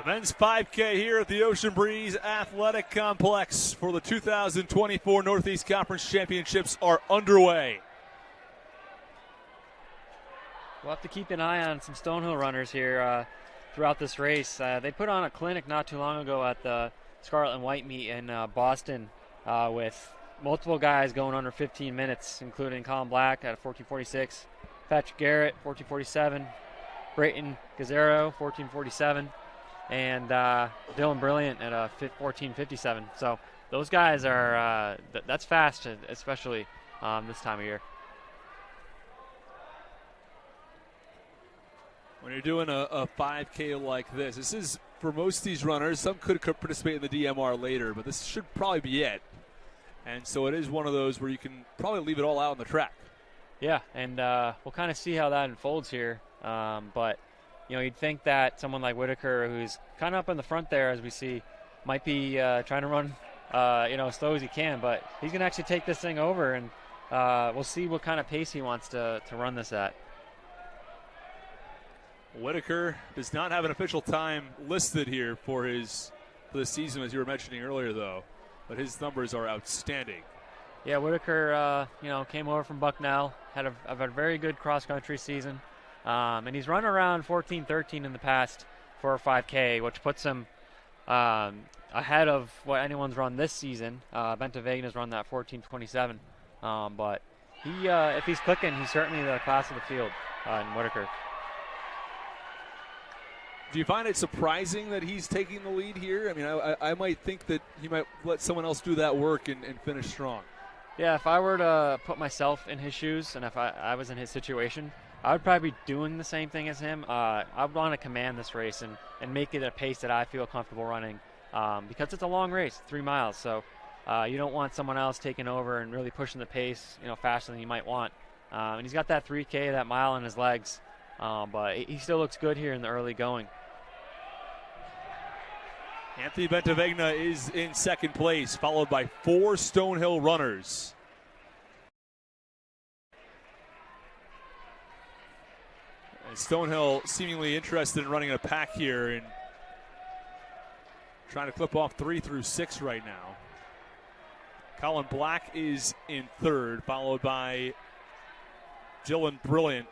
Men's 5K here at the Ocean Breeze Athletic Complex for the 2024 Northeast Conference Championships are underway. We'll have to keep an eye on some Stonehill runners here throughout this race. They put on a clinic not too long ago at the Scarlet and White meet in Boston with multiple guys going under 15 minutes, including Colin Black at 14:46, Patrick Garrett 14:47, Brayton Gazzaro 14:47, and Dylan Brilliant at 14:57. So those guys are that's fast, especially this time of year. When you're doing a 5K like this is for most of these runners. Some could participate in the DMR later, but this should probably be it. And so it is one of those where you can probably leave it all out on the track. Yeah, and we'll kind of see how that unfolds here. But you'd think that someone like Whitaker, who's kind of up in the front there, as we see, might be trying to run, as slow as he can. But he's going to actually take this thing over, and we'll see what kind of pace he wants to run this at. Whitaker does not have an official time listed here for the season, as you were mentioning earlier, though. But his numbers are outstanding. Yeah, Whitaker, came over from Bucknell, had a very good cross-country season. And he's run around 14:13 in the past for a 5K, which puts him ahead of what anyone's run this season. Benta Vegna's run that 14:27. But he, if he's clicking, he's certainly the class of the field in Whitaker. Do you find it surprising that he's taking the lead here? I mean, I might think that he might let someone else do that work and finish strong. Yeah, if I were to put myself in his shoes and if I was in his situation, I would probably be doing the same thing as him. I would want to command this race and make it a pace that I feel comfortable running because it's a long race, 3 miles. So you don't want someone else taking over and really pushing the pace, faster than you might want. And he's got that 3K, that mile in his legs. But he still looks good here in the early going. Anthony Benta Vegna is in second place, followed by 4 Stonehill runners. And Stonehill seemingly interested in running a pack here and trying to clip off 3 through 6 right now. Colin Black is in third, followed by Dylan Brilliant.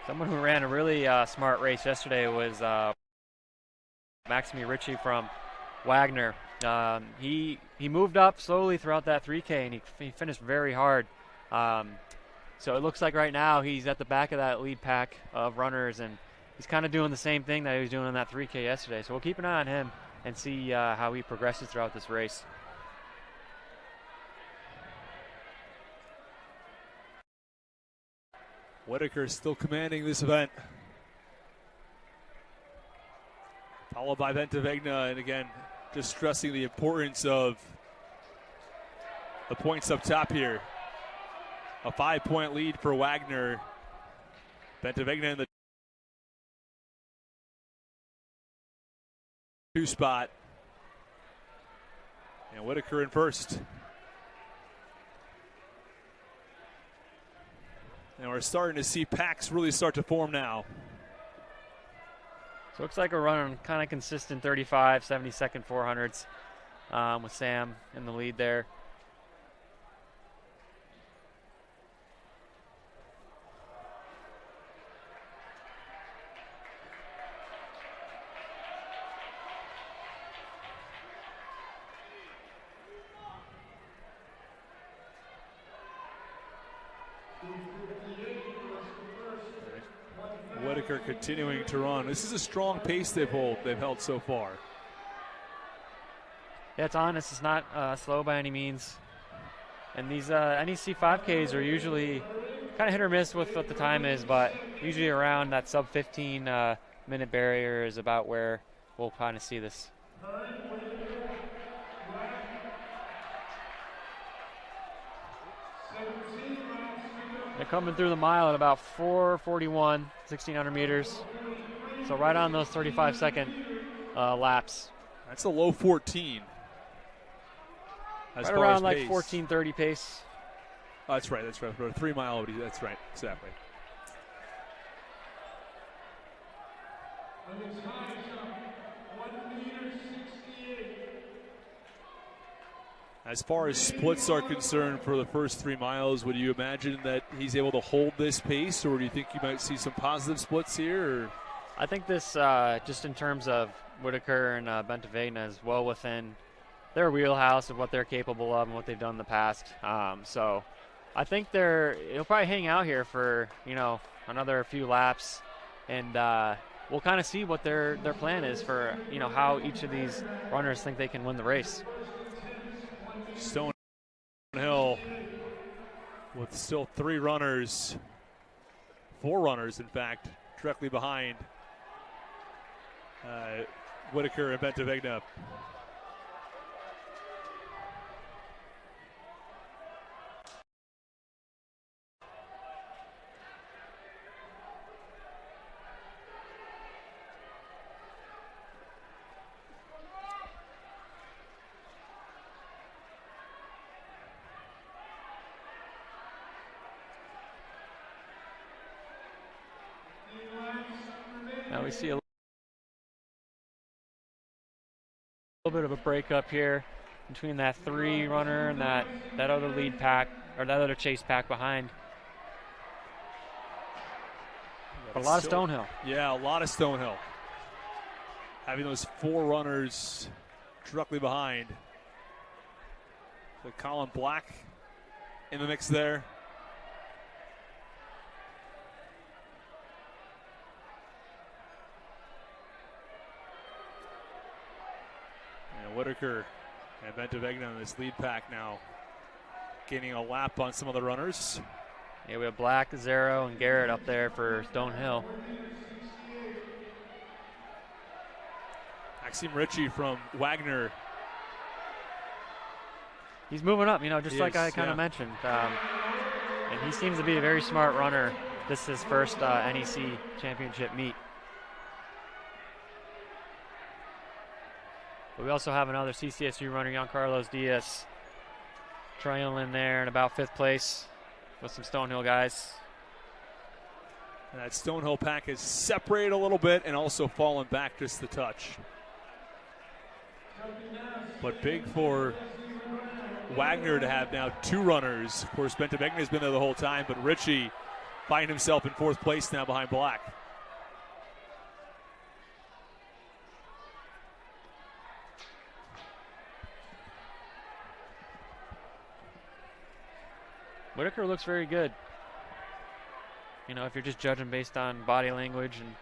Someone who ran a really smart race yesterday was Maxime Ritchie from Wagner. He moved up slowly throughout that 3K, and he finished very hard. So it looks like right now he's at the back of that lead pack of runners, and he's kind of doing the same thing that he was doing on that 3K yesterday. So we'll keep an eye on him and see how he progresses throughout this race. Whitaker still commanding this event. Followed by Benta Vegna, and again, just stressing the importance of the points up top here. A 5-point lead for Wagner. Benta Vegna in the 2 spot. And Whitaker in first. And we're starting to see packs really start to form now. So it looks like a run on kind of consistent 35, 70-second 400s with Sam in the lead there. Whitaker continuing to run. This is a strong pace they've held so far. Yeah, it's honest. It's not slow by any means. And these NEC 5Ks are usually kind of hit or miss with what the time is, but usually around that sub 15 minute barrier is about where we'll kind of see this. They're coming through the mile at about 4:41, 1,600 meters. So right on those 35-second laps. That's a low 14. as right far around as like pace. 14:30 pace. Oh, that's right. For a 3 mile, that's right. Exactly. As far as splits are concerned for the first 3 miles, would you imagine that he's able to hold this pace, or do you think you might see some positive splits here? Or? I think this, just in terms of Whitaker and Bentavegna, is well within their wheelhouse of what they're capable of and what they've done in the past. So I think he'll probably hang out here for, another few laps, and we'll kind of see what their plan is for, how each of these runners think they can win the race. Stonehill with still 4 runners, in fact, directly behind Whitaker and Bentavegna. Now we see a little bit of a breakup here between that 3 runner and that other lead pack, or that other chase pack behind. But a lot of Stonehill. Yeah, a lot of Stonehill. Having those 4 runners directly behind. So Colin Black in the mix there. Whitaker and Bentavegna in this lead pack now, gaining a lap on some of the runners. Yeah, we have Black, Zero, and Garrett up there for Stonehill. Maxime Ritchie from Wagner. He's moving up, like I kind of mentioned. And he seems to be a very smart runner. This is his first NEC championship meet. But we also have another CCSU runner, Giancarlos Diaz, trailing there in about 5th place with some Stonehill guys. And that Stonehill pack has separated a little bit and also fallen back just a touch. But big for Wagner to have now 2 runners. Of course, Bentavegna has been there the whole time, but Ritchie finding himself in 4th place now behind Black. Whitaker looks very good. If you're just judging based on body language, and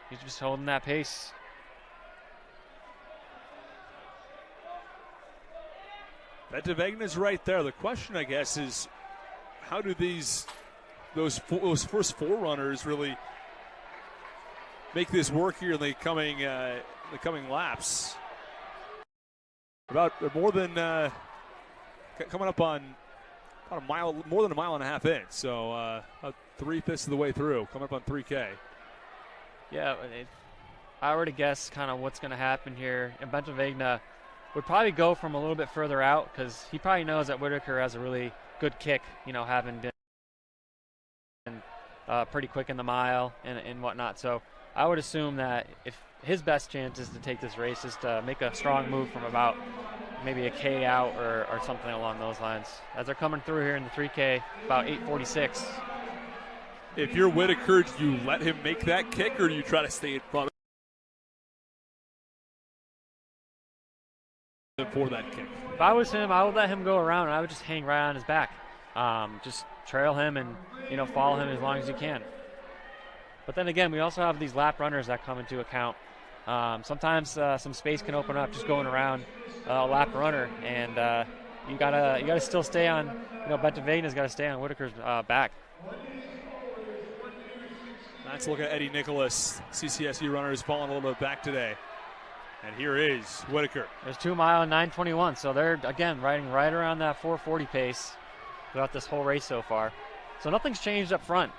he's just holding that pace. Bentavegna's right there. The question, I guess, is how do those first 4 runners really make this work here in the coming laps? About more than coming up on about a mile, more than a mile and a half in. So about 3/5 of the way through, coming up on 3K. Yeah, I already guess kind of what's going to happen here. And Bentavegna would probably go from a little bit further out because he probably knows that Whitaker has a really good kick, having been pretty quick in the mile and whatnot. So I would assume that if his best chance is to take this race is to make a strong move from about maybe a K out or something along those lines. As they're coming through here in the 3K, about 8:46. If you're Whitaker, do you let him make that kick, or do you try to stay in front of him for that kick? If I was him, I would let him go around, and I would just hang right on his back. Just trail him and, follow him as long as you can. But then again, we also have these lap runners that come into account. Sometimes some space can open up just going around a lap runner, and you gotta still stay on. Bentavegna's got to stay on Whitaker's back. Let's look at Eddie Nicholas. CCSU runner has fallen a little bit back today. And here is Whitaker. There's 2 mile and 9:21, so they're, again, riding right around that 4:40 pace throughout this whole race so far. So nothing's changed up front.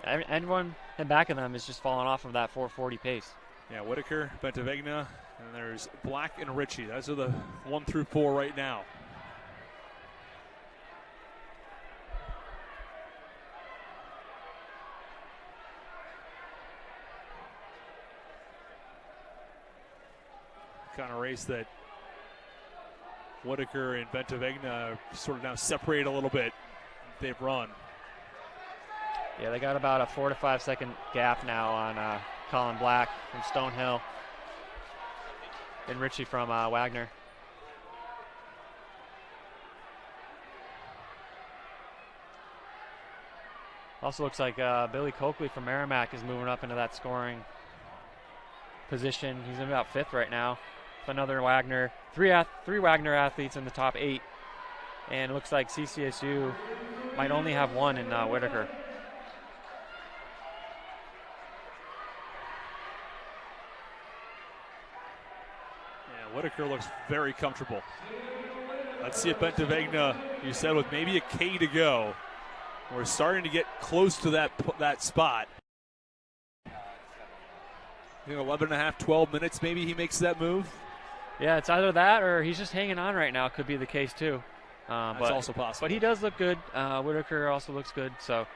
Anyone in back of them is just falling off of that 4:40 pace. Yeah, Whitaker, Bentavegna, and there's Black and Ritchie. Those are the 1 through 4 right now. kind of race that Whitaker and Ventavegna sort of now separate a little bit. They've run. Yeah, they got about a 4 to 5 second gap now on Colin Black from Stonehill and Ritchie from Wagner. Also looks like Billy Coakley from Merrimack is moving up into that scoring position. He's in about 5th right now. Another Wagner, three Wagner athletes in the top 8. And it looks like CCSU might only have one in Whitaker. Yeah, Whitaker looks very comfortable. Let's see if Ventavegna, you said with maybe a K to go. We're starting to get close to that spot. 11 and a half, 12 minutes, maybe he makes that move. Yeah, it's either that or he's just hanging on right now. Could be the case too. That's also possible. But he does look good. Whitaker also looks good. So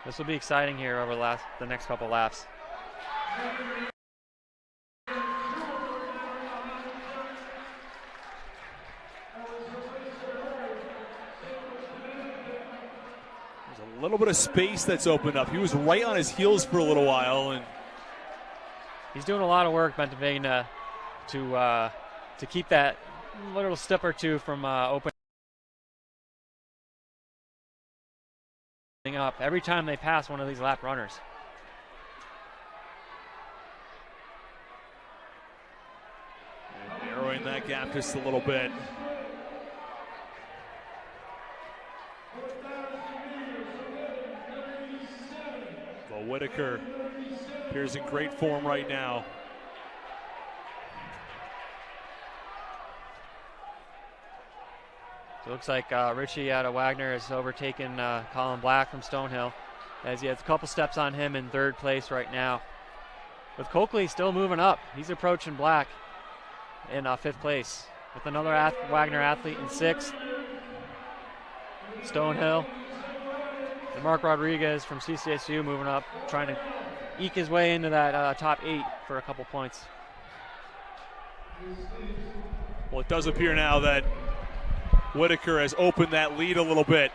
this will be exciting here over the next couple laps. A little bit of space that's opened up. He was right on his heels for a little while, and he's doing a lot of work, Ventavegna, to keep that little step or two from opening up every time they pass one of these lap runners. And narrowing that gap just a little bit. Whitaker appears in great form right now. So it looks like Ritchie out of Wagner has overtaken Colin Black from Stonehill, as he has a couple steps on him in 3rd place right now. With Coakley still moving up, he's approaching Black in 5th place. With another Wagner athlete in 6th, Stonehill. And Mark Rodriguez from CCSU moving up, trying to eke his way into that top 8 for a couple points. Well, it does appear now that Whitaker has opened that lead a little bit.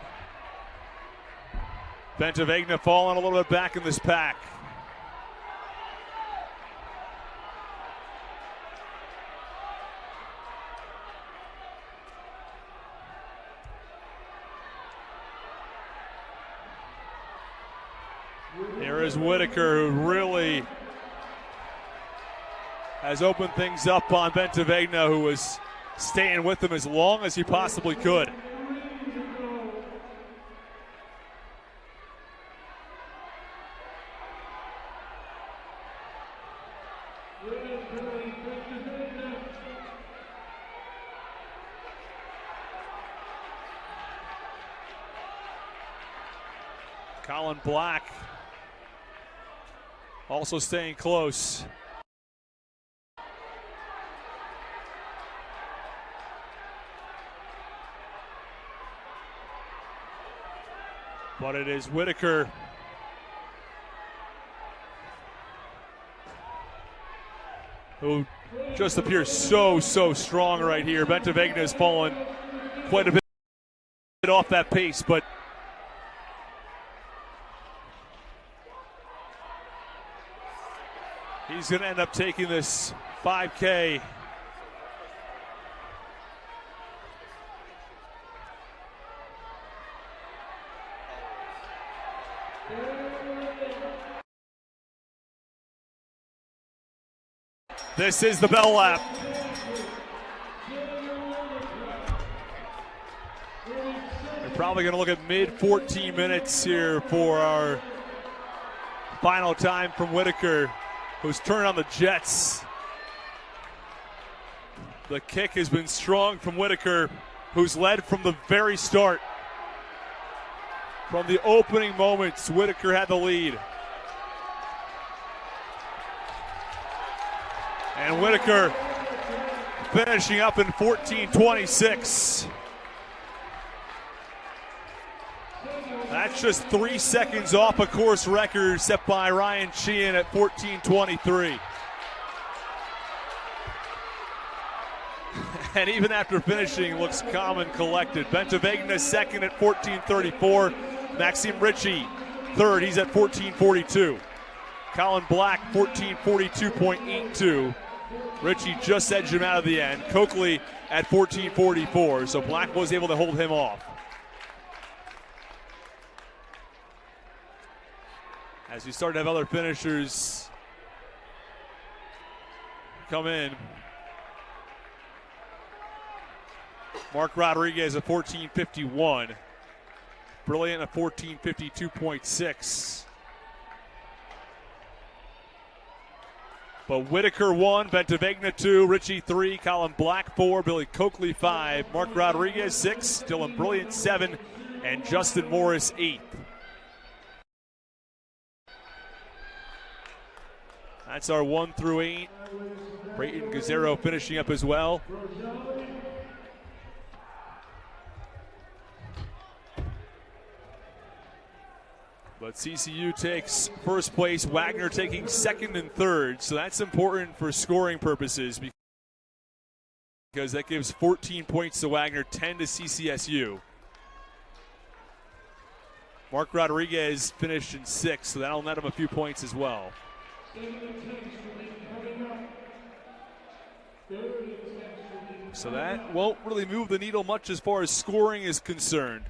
Ventavegna falling a little bit back in this pack. There is Whitaker, who really has opened things up on Ventavegna, who was staying with him as long as he possibly could. Colin Black also staying close. But it is Whitaker who just appears so strong right here. Ventavegna has fallen quite a bit off that pace, but he's going to end up taking this 5K. This is the bell lap. We're probably going to look at mid 14 minutes here for our final time from Whitaker, who's turned on the jets. The kick has been strong from Whitaker, who's led from the very start. From the opening moments, Whitaker had the lead. And Whitaker finishing up in 14:26. That's just 3 seconds off a course record set by Ryan Sheehan at 14:23. and even after finishing, looks calm and collected. Bentavegna second at 14:34. Maxime Ritchie third. He's at 14:42. Colin Black 14:42.82. Ritchie just edged him out of the end. Coakley at 14:44. So Black was able to hold him off. As we start to have other finishers come in. Mark Rodriguez at 14:51. Brilliant at 14:52.6. But Whitaker 1, Bentavegna 2, Ritchie 3, Colin Black 4, Billy Coakley 5, Mark Rodriguez 6, Dylan Brilliant 7, and Justin Morris 8. That's our 1 through 8. Brayton Gazzaro finishing up as well. But CCU takes first place, Wagner taking second and third. So that's important for scoring purposes because that gives 14 points to Wagner, 10 to CCSU. Mark Rodriguez finished in sixth, so that'll net him a few points as well. So that won't really move the needle much as far as scoring is concerned.